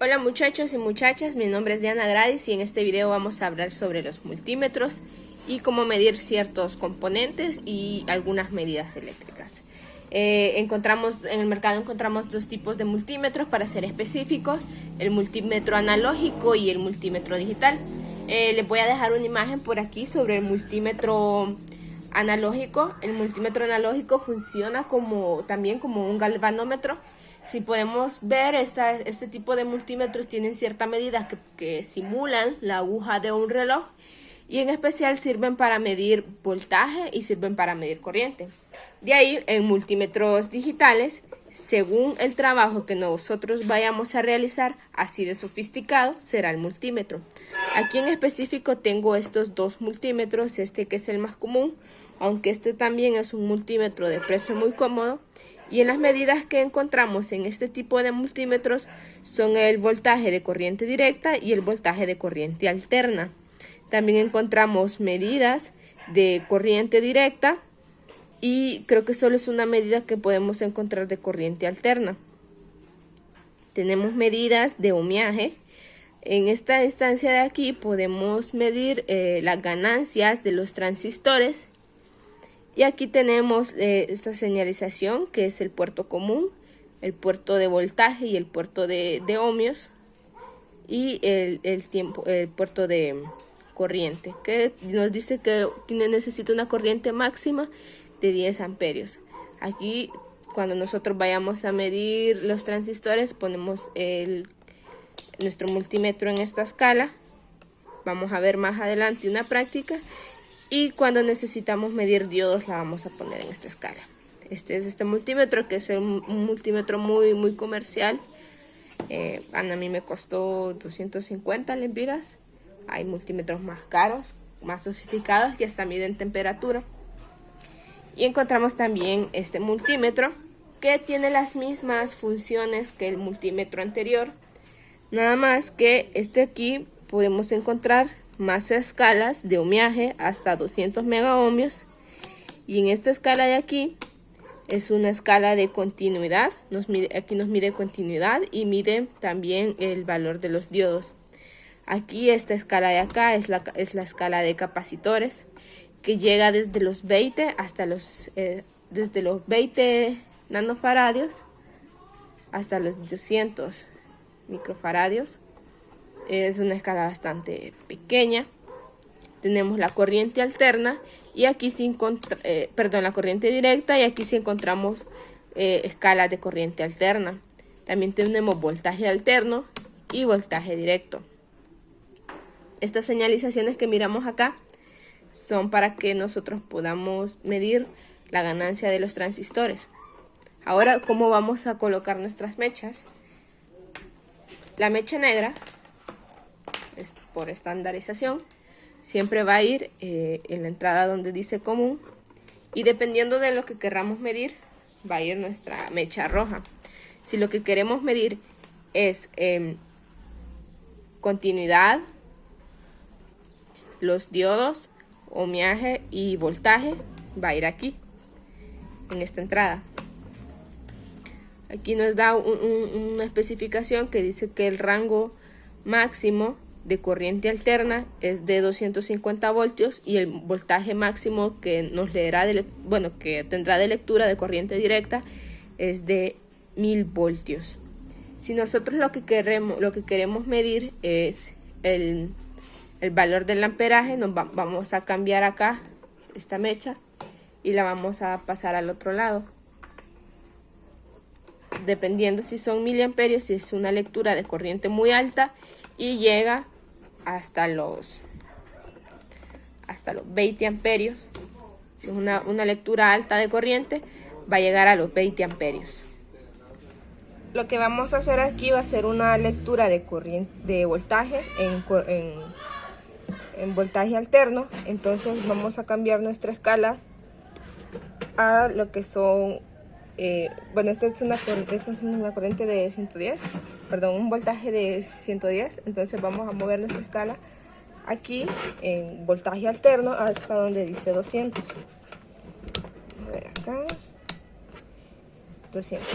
Hola muchachos y muchachas, mi nombre es Diana Gradis y en este video vamos a hablar sobre los multímetros y cómo medir ciertos componentes y algunas medidas eléctricas. En el mercado encontramos dos tipos de multímetros para ser específicos, el multímetro analógico y el multímetro digital. Les voy a dejar una imagen por aquí sobre el multímetro analógico. El multímetro analógico funciona también como un galvanómetro. Si podemos ver, este tipo de multímetros tienen cierta medida que simulan la aguja de un reloj y en especial sirven para medir voltaje y sirven para medir corriente. De ahí, en multímetros digitales, según el trabajo que nosotros vayamos a realizar, así de sofisticado será el multímetro. Aquí en específico tengo estos dos multímetros, este que es el más común, aunque este también es un multímetro de precio muy cómodo. Y en las medidas que encontramos en este tipo de multímetros son el voltaje de corriente directa y el voltaje de corriente alterna. También encontramos medidas de corriente directa y creo que solo es una medida que podemos encontrar de corriente alterna. Tenemos medidas de ohmiaje. En esta instancia de aquí podemos medir las ganancias de los transistores. Y aquí tenemos esta señalización que es el puerto común, el puerto de voltaje y el puerto de ohmios y el puerto de corriente, que nos dice que necesita una corriente máxima de 10 amperios. Aquí cuando nosotros vayamos a medir los transistores ponemos nuestro multímetro en esta escala. Vamos a ver más adelante una práctica. Y cuando necesitamos medir diodos la vamos a poner en esta escala. Este es este multímetro que es un multímetro muy comercial. A mí me costó 250 lempiras. Hay multímetros más caros, más sofisticados que hasta miden temperatura. Y encontramos también este multímetro que tiene las mismas funciones que el multímetro anterior. Nada más que este aquí podemos encontrar más escalas de ohmiaje hasta 200 megaohmios y en esta escala de aquí es una escala de continuidad. Aquí nos mide continuidad y mide también el valor de los diodos. Aquí esta escala de acá es la escala de capacitores que llega desde los 20 hasta desde los 20 nanofaradios hasta los 200 microfaradios. Es una escala bastante pequeña. Tenemos la corriente alterna y aquí la corriente directa y aquí sí encontramos escalas de corriente alterna. También tenemos voltaje alterno y voltaje directo. Estas señalizaciones que miramos acá son para que nosotros podamos medir la ganancia de los transistores. Ahora, ¿cómo vamos a colocar nuestras mechas? La mecha negra, por estandarización, siempre va a ir en la entrada donde dice común y dependiendo de lo que queramos medir va a ir nuestra mecha roja. Si lo que queremos medir es continuidad, los diodos, ohmiaje y voltaje, va a ir aquí en esta entrada. Aquí nos da una especificación que dice que el rango máximo de corriente alterna es de 250 voltios y el voltaje máximo que nos leerá que tendrá de lectura de corriente directa es de 1000 voltios. Si nosotros lo que queremos medir es el valor del amperaje, vamos a cambiar acá esta mecha y la vamos a pasar al otro lado. Dependiendo si son miliamperios, si es una lectura de corriente muy alta y llega hasta los 20 amperios. Si es una lectura alta de corriente, va a llegar a los 20 amperios. Lo que vamos a hacer aquí va a ser una lectura de voltaje en voltaje alterno. Entonces vamos a cambiar nuestra escala a lo que son esta es una corriente de 110, un voltaje de 110. Entonces vamos a mover nuestra escala aquí en voltaje alterno hasta donde dice 200. A ver acá, 200.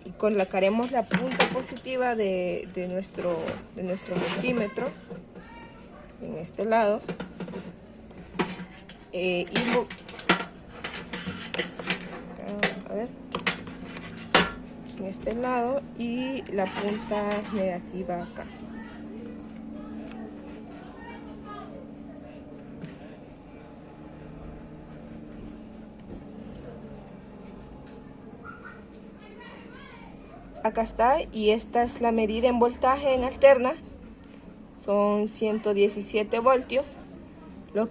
Y colocaremos la punta positiva de nuestro multímetro en este lado. A ver, en este lado, y la punta negativa acá. Acá está, y esta es la medida en voltaje en alterna. Son 117 voltios, la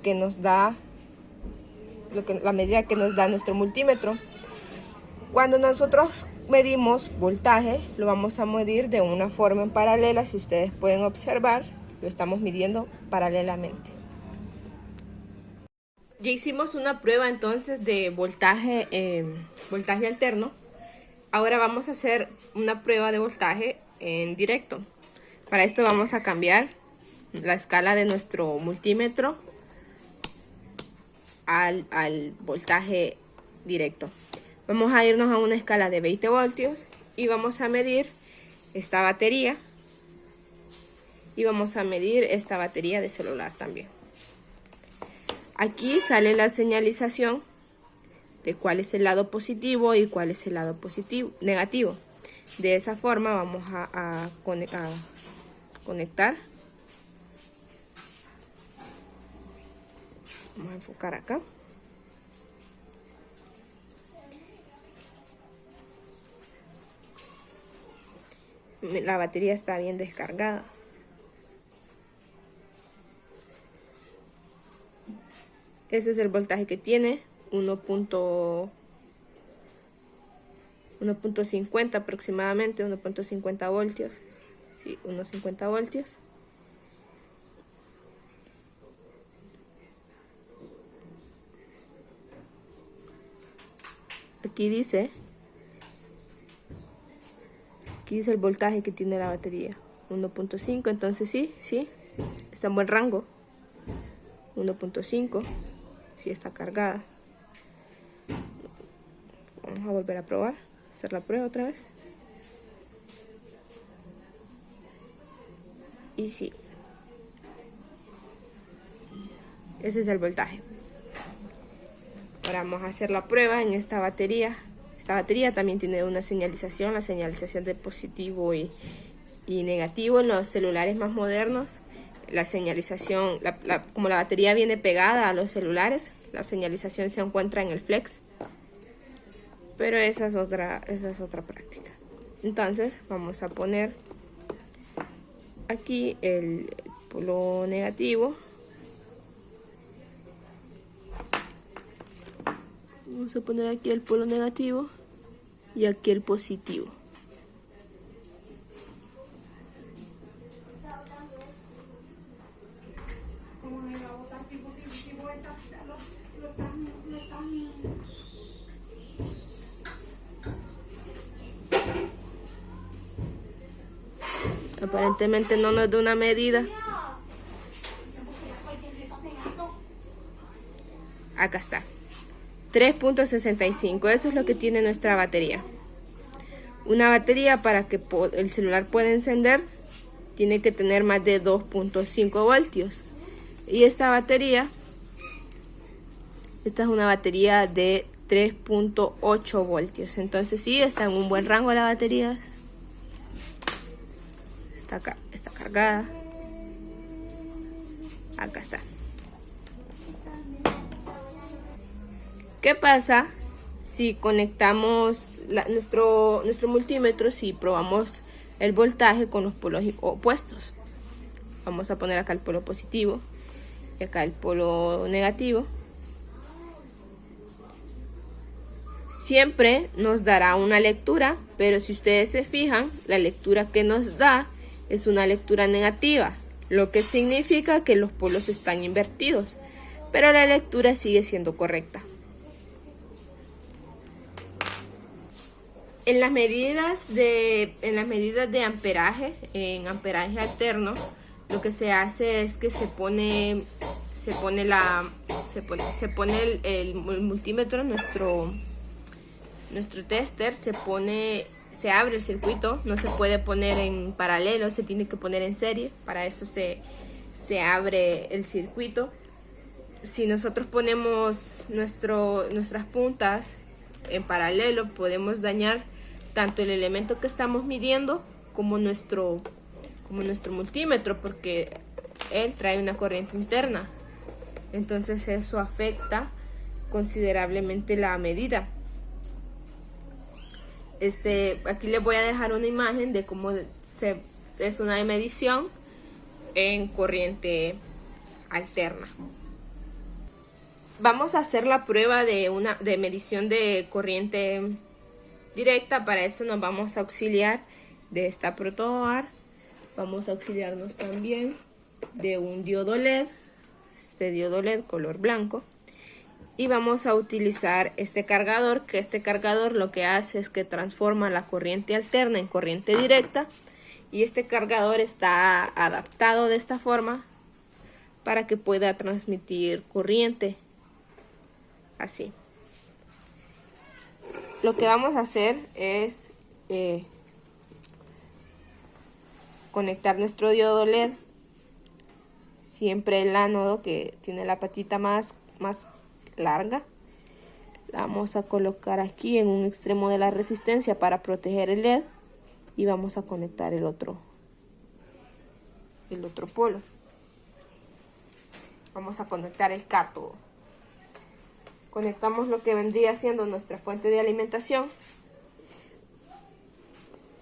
medida que nos da nuestro multímetro. Cuando nosotros medimos voltaje, lo vamos a medir de una forma en paralela. Si ustedes pueden observar, lo estamos midiendo paralelamente. Ya hicimos una prueba entonces de voltaje alterno. Ahora vamos a hacer una prueba de voltaje en directo. Para esto vamos a cambiar la escala de nuestro multímetro al voltaje directo. Vamos a irnos a una escala de 20 voltios y vamos a medir esta batería. Y vamos a medir esta batería de celular también. Aquí sale la señalización de cuál es el lado positivo y cuál es el lado negativo. De esa forma vamos a conectar. Vamos a enfocar acá. La batería está bien descargada. Ese es el voltaje que tiene, 1.50 aproximadamente, 1.50 voltios. Sí, unos 50 voltios. Aquí dice el voltaje que tiene la batería, 1.5, entonces sí, está en buen rango. 1.5, sí está cargada. Vamos a volver a probar, hacer la prueba otra vez. Y sí, ese es el voltaje. Ahora vamos a hacer la prueba en esta batería. Esta batería también tiene una señalización, la señalización de positivo y negativo. En los celulares más modernos, la señalización, como la batería viene pegada a los celulares, la señalización se encuentra en el flex. Pero esa es otra práctica. Entonces vamos a poner aquí el polo negativo. Vamos a poner aquí el polo negativo y aquí el positivo. Aparentemente no nos da una medida. Acá está. 3.65, eso es lo que tiene nuestra batería. Una batería, para que el celular pueda encender, tiene que tener más de 2.5 voltios. Y esta es una batería de 3.8 voltios. Entonces sí, está en un buen rango la batería. Está acá, está cargada. Acá está. ¿Qué pasa si conectamos nuestro multímetro, si probamos el voltaje con los polos opuestos? Vamos a poner acá el polo positivo y acá el polo negativo. Siempre nos dará una lectura, pero si ustedes se fijan, la lectura que nos da es una lectura negativa, lo que significa que los polos están invertidos, pero la lectura sigue siendo correcta. En las medidas de amperaje, en amperaje alterno, lo que se hace es que se pone el multímetro, nuestro tester, se pone se abre el circuito, no se puede poner en paralelo, se tiene que poner en serie. Para eso se abre el circuito. Si nosotros ponemos nuestras puntas en paralelo, podemos dañar tanto el elemento que estamos midiendo como nuestro multímetro, porque él trae una corriente interna. Entonces eso afecta considerablemente la medida. Aquí les voy a dejar una imagen de cómo es una medición en corriente alterna. Vamos a hacer la prueba de medición de corriente directa. Para eso nos vamos a auxiliar de esta protobar. Vamos a auxiliarnos también de un diodo LED, este diodo LED color blanco. Y vamos a utilizar este cargador, que este cargador lo que hace es que transforma la corriente alterna en corriente directa. Y este cargador está adaptado de esta forma para que pueda transmitir corriente. Así. Lo que vamos a hacer es conectar nuestro diodo LED. Siempre el ánodo, que tiene la patita más larga, la vamos a colocar aquí en un extremo de la resistencia para proteger el LED, y vamos a conectar el otro polo. Vamos a conectar el cátodo. Conectamos lo que vendría siendo nuestra fuente de alimentación.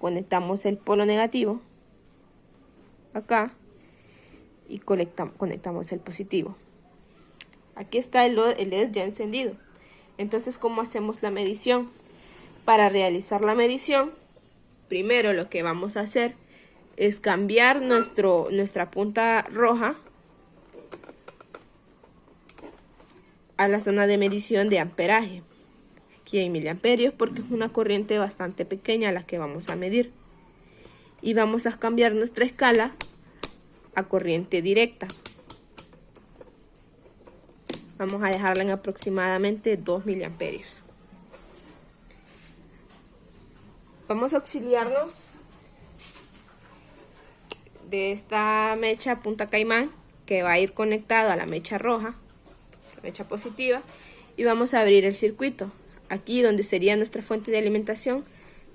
Conectamos el polo negativo acá y conectamos el positivo. Aquí está el LED ya encendido. Entonces, ¿cómo hacemos la medición? Para realizar la medición, primero lo que vamos a hacer es cambiar nuestra punta roja a la zona de medición de amperaje. Aquí hay miliamperios porque es una corriente bastante pequeña la que vamos a medir. Y vamos a cambiar nuestra escala a corriente directa. Vamos a dejarla en aproximadamente 2 miliamperios. Vamos a auxiliarnos de esta mecha punta caimán, que va a ir conectada a la mecha roja, la mecha positiva, y vamos a abrir el circuito. Aquí donde sería nuestra fuente de alimentación,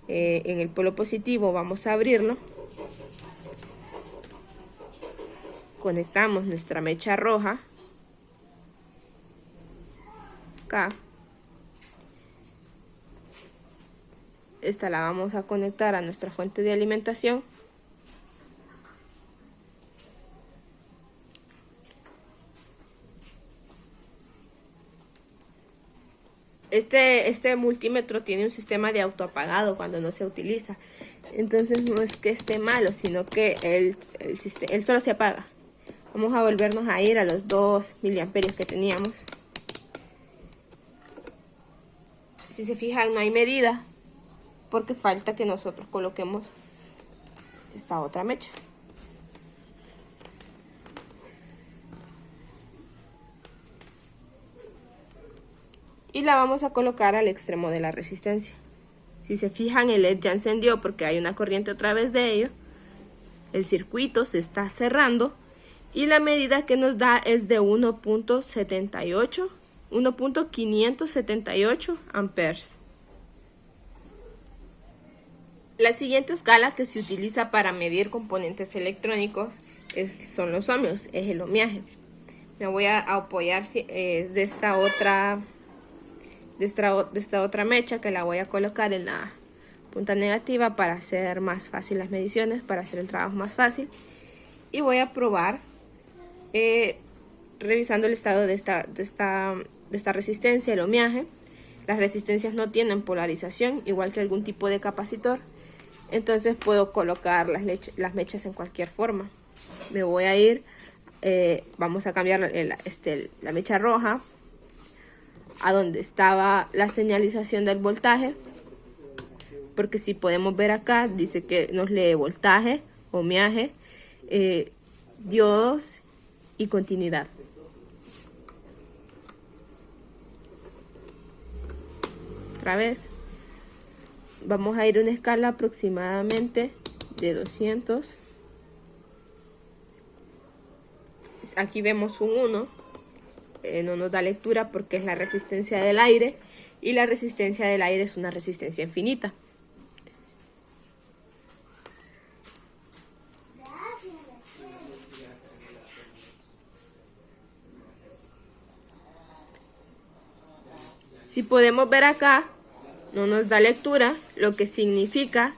en el polo positivo, vamos a abrirlo. Conectamos nuestra mecha roja acá. Esta la vamos a conectar a nuestra fuente de alimentación. Este multímetro tiene un sistema de autoapagado cuando no se utiliza. Entonces no es que esté malo, sino que él solo se apaga. Vamos a volvernos a ir a los 2 miliamperios que teníamos. Si se fijan, no hay medida, porque falta que nosotros coloquemos esta otra mecha. Y la vamos a colocar al extremo de la resistencia. Si se fijan, el LED ya encendió porque hay una corriente a través de ello. El circuito se está cerrando y la medida que nos da es de 1.578 amperes. La siguiente escala que se utiliza para medir componentes electrónicos son los ohmios, es el ohmiaje. Me voy a apoyar de esta otra mecha, que la voy a colocar en la punta negativa para hacer más fácil las mediciones, para hacer el trabajo más fácil. Y voy a probar revisando el estado de esta resistencia, el ohmiaje. Las resistencias no tienen polarización, igual que algún tipo de capacitor. Entonces puedo colocar las mechas en cualquier forma. Me voy a ir, vamos a cambiar la mecha roja a donde estaba la señalización del voltaje, porque si podemos ver acá, dice que nos lee voltaje, ohmiaje, diodos y continuidad. Otra vez. Vamos a ir a una escala aproximadamente de 200. Aquí vemos un 1. No nos da lectura porque es la resistencia del aire. Y la resistencia del aire es una resistencia infinita. Si podemos ver acá, no nos da lectura, lo que significa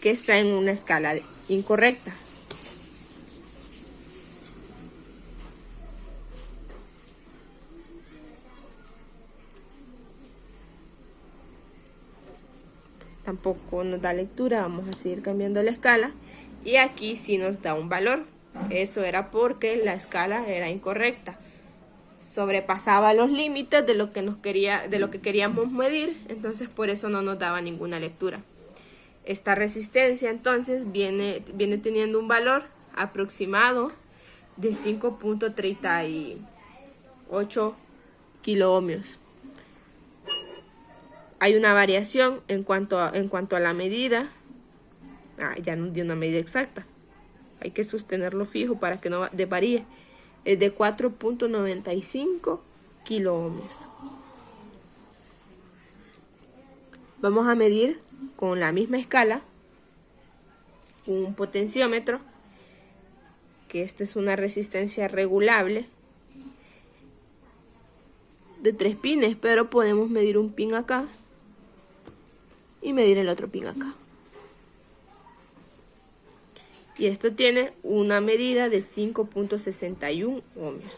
que está en una escala incorrecta. Tampoco nos da lectura, vamos a seguir cambiando la escala. Y aquí sí nos da un valor. Eso era porque la escala era incorrecta. Sobrepasaba los límites de lo que queríamos medir, entonces por eso no nos daba ninguna lectura. Esta resistencia entonces viene teniendo un valor aproximado de 5.38 kiloohmios. Hay una variación en cuanto a la medida. Ya no dio una medida exacta. Hay que sostenerlo fijo para que no varíe. Es de 4.95 kiloohmios. Vamos a medir con la misma escala un potenciómetro, que esta es una resistencia regulable de 3 pines, pero podemos medir un pin acá y medir el otro pin acá. Y esto tiene una medida de 5.61 ohmios.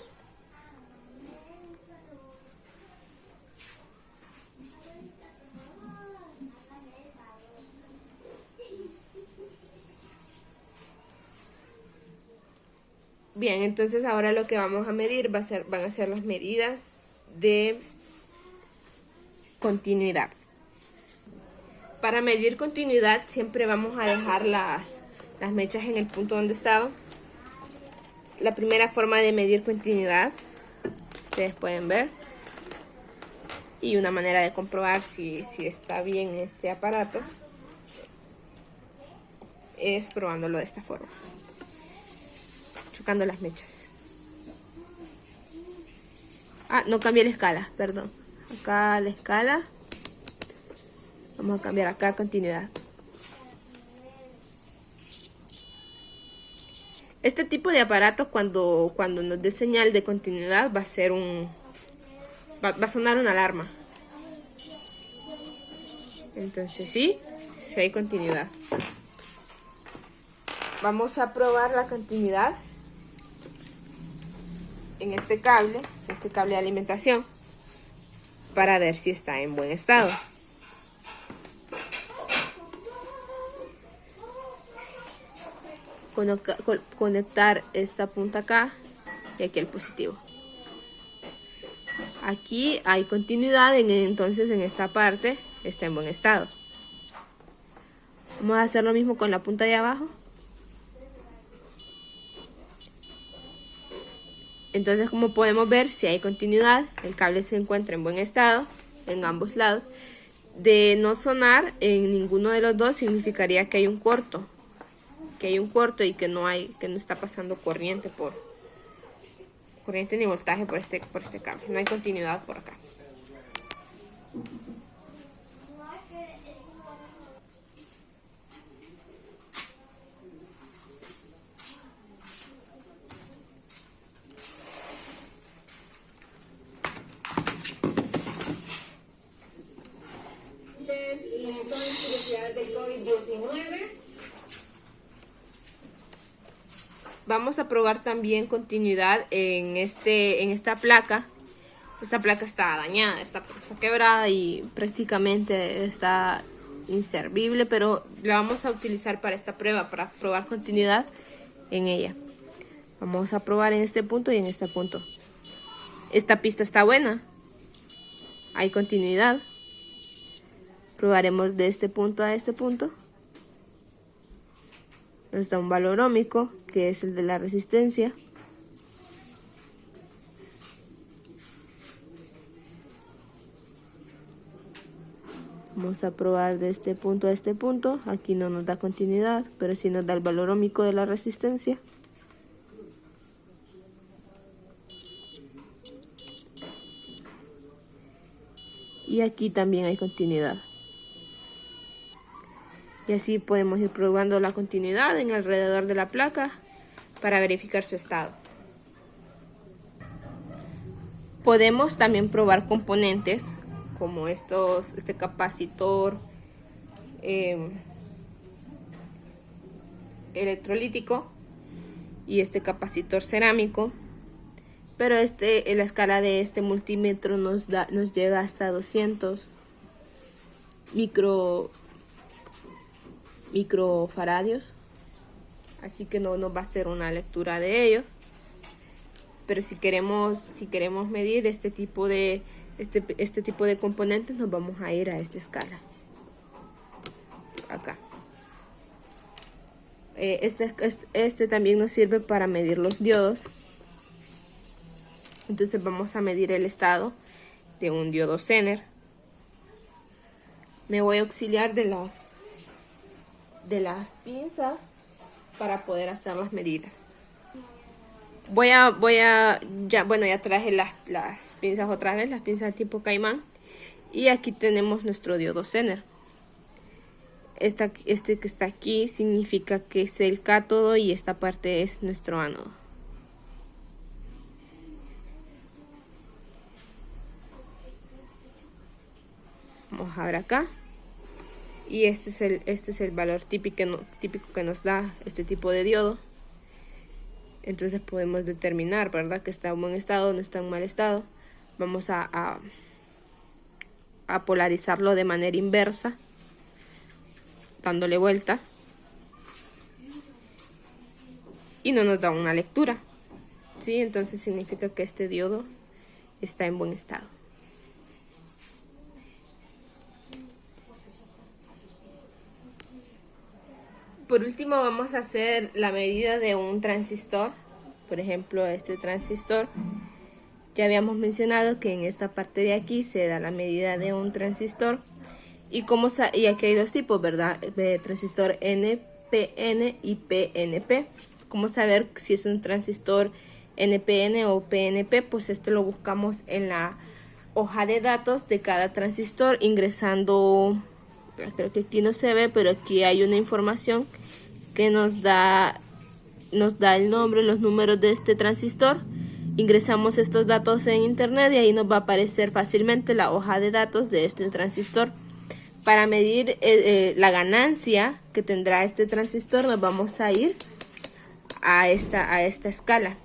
Bien, entonces ahora lo que vamos a medir van a ser las medidas de continuidad. Para medir continuidad siempre vamos a dejar las mechas en el punto donde estaban. La primera forma de medir continuidad, ustedes pueden ver, y una manera de comprobar si está bien este aparato es probándolo de esta forma, chocando las mechas. No cambié la escala, perdón. Acá la escala, vamos a cambiar acá continuidad. Este tipo de aparatos cuando nos dé señal de continuidad va a sonar una alarma. Entonces sí hay continuidad. Vamos a probar la continuidad en este cable de alimentación, para ver si está en buen estado. Conectar esta punta acá y aquí el positivo. Aquí hay continuidad, entonces en esta parte está en buen estado. Vamos a hacer lo mismo con la punta de abajo. Entonces, como podemos ver, si hay continuidad, el cable se encuentra en buen estado en ambos lados. De no sonar en ninguno de los dos significaría que hay un corto. Y que no está pasando corriente ni voltaje por este cable. No hay continuidad por acá. Del COVID-19. Vamos a probar también continuidad en esta placa. Esta placa está dañada, está quebrada y prácticamente está inservible, pero la vamos a utilizar para esta prueba, para probar continuidad en ella. Vamos a probar en este punto y en este punto. Esta pista está buena, hay continuidad. Probaremos de este punto a este punto. Nos da un valor óhmico, que es el de la resistencia. Vamos a probar de este punto a este punto. Aquí no nos da continuidad, pero sí nos da el valor óhmico de la resistencia. Y aquí también hay continuidad. Y así podemos ir probando la continuidad en alrededor de la placa para verificar su estado. Podemos también probar componentes como este capacitor electrolítico y este capacitor cerámico, pero la escala de este multímetro nos llega hasta 200 microfaradios, así que no nos va a hacer una lectura de ellos. Pero si queremos medir este tipo de componentes, nos vamos a ir a esta escala acá. Este también nos sirve para medir los diodos. Entonces vamos a medir el estado de un diodo Zener. Me voy a auxiliar de las pinzas para poder hacer las medidas. Ya traje las pinzas otra vez, las pinzas tipo Caimán. Y aquí tenemos nuestro diodo Zener. Este que está aquí significa que es el cátodo y esta parte es nuestro ánodo. Vamos a ver acá. Y este es el valor típico que nos da este tipo de diodo. Entonces podemos determinar, ¿verdad?, que está en buen estado, no está en mal estado. Vamos a polarizarlo de manera inversa, dándole vuelta. Y no nos da una lectura, ¿sí? Entonces significa que este diodo está en buen estado. Por último vamos a hacer la medida de un transistor. Por ejemplo, este transistor. Ya habíamos mencionado que en esta parte de aquí se da la medida de un transistor. Y aquí hay dos tipos, ¿verdad? De transistor NPN y PNP. ¿Cómo saber si es un transistor NPN o PNP? Pues esto lo buscamos en la hoja de datos de cada transistor ingresando. Creo que aquí no se ve, pero aquí hay una información que nos da el nombre, los números de este transistor. Ingresamos estos datos en internet y ahí nos va a aparecer fácilmente la hoja de datos de este transistor. Para medir la ganancia que tendrá este transistor, nos vamos a ir a esta escala.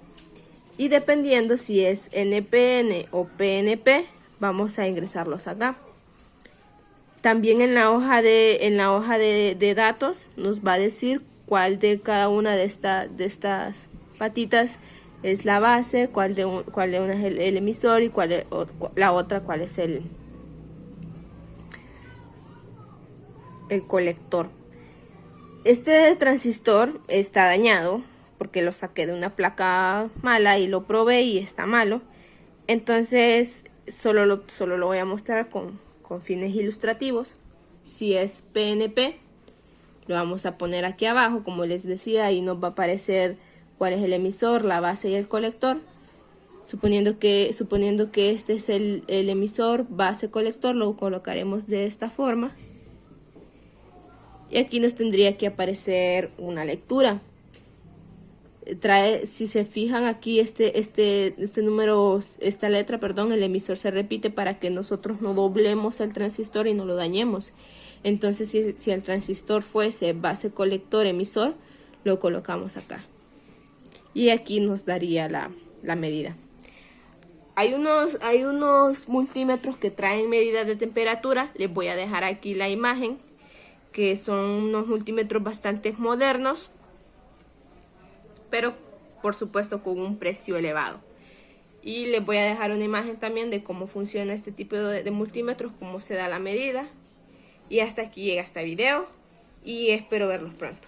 Y dependiendo si es NPN o PNP, vamos a ingresarlos acá. También en la hoja de datos nos va a decir cuál de cada una de estas patitas es la base, cuál de una es el emisor y cuál es el colector. Este transistor está dañado porque lo saqué de una placa mala y lo probé y está malo. Entonces solo lo voy a mostrar con fines ilustrativos. Si es PNP, lo vamos a poner aquí abajo, como les decía, ahí nos va a aparecer cuál es el emisor, la base y el colector. Suponiendo que este es el emisor, base, colector, lo colocaremos de esta forma. Y aquí nos tendría que aparecer una lectura. Si se fijan aquí, esta letra, el emisor se repite para que nosotros no doblemos el transistor y no lo dañemos. Entonces, si el transistor fuese base, colector, emisor, lo colocamos acá. Y aquí nos daría la medida. Hay unos multímetros que traen medidas de temperatura. Les voy a dejar aquí la imagen, que son unos multímetros bastante modernos, pero por supuesto con un precio elevado. Y les voy a dejar una imagen también de cómo funciona este tipo de multímetros, cómo se da la medida. Y hasta aquí llega este video y espero verlos pronto.